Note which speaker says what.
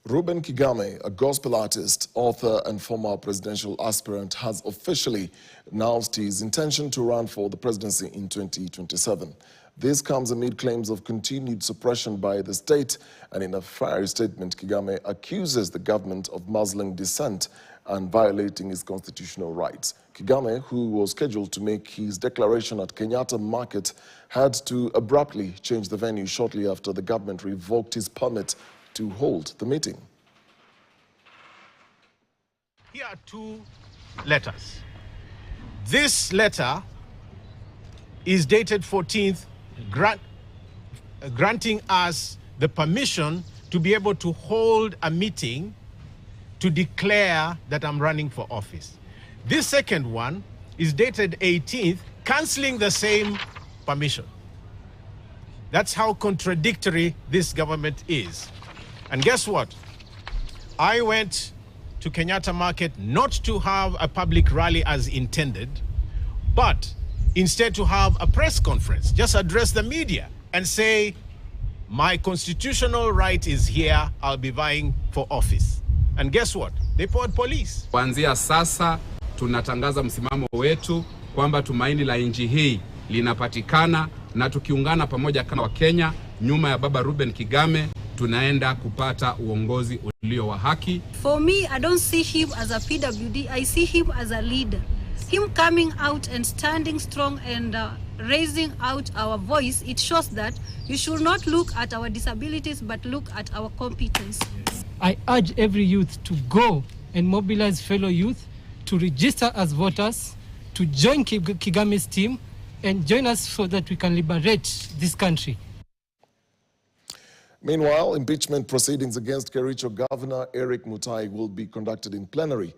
Speaker 1: Reuben Kigame, a gospel artist, author and former presidential aspirant, has officially announced his intention to run for the presidency in 2027. This comes amid claims of continued suppression by the state, and in a fiery statement, Kigame accuses the government of muzzling dissent and violating his constitutional rights. Kigame, who was scheduled to make his declaration at Kenyatta Market, had to abruptly change the venue shortly after the government revoked his permit to hold the meeting.
Speaker 2: Here are two letters. This letter is dated 14th, granting us the permission to be able to hold a meeting to declare that I'm running for office. This second one is dated 18th, canceling the same permission. That's how contradictory this government is. And guess what? I went to Kenyatta Market not to have a public rally as intended, but instead to have a press conference, just address the media and say, my constitutional right is here, I'll be vying for office. And guess what? They poured police.
Speaker 3: Kuanzia sasa tunatangaza msimamo wetu kwamba tumaini la nchi hii linapatikana, na tukiungana pamoja kama Wakenya nyuma ya baba Reuben Kigame tunaenda kupata uongozi ulio wa haki.
Speaker 4: For me, I don't see him as a PWD, I see him as a leader. Him coming out and standing strong and raising out our voice, it shows that you should not look at our disabilities but look at our competence.
Speaker 5: I urge every youth to go and mobilize fellow youth to register as voters, to join Kigame's team and join us so that we can liberate this country.
Speaker 1: Meanwhile, impeachment proceedings against Kericho Governor Eric Mutai will be conducted in plenary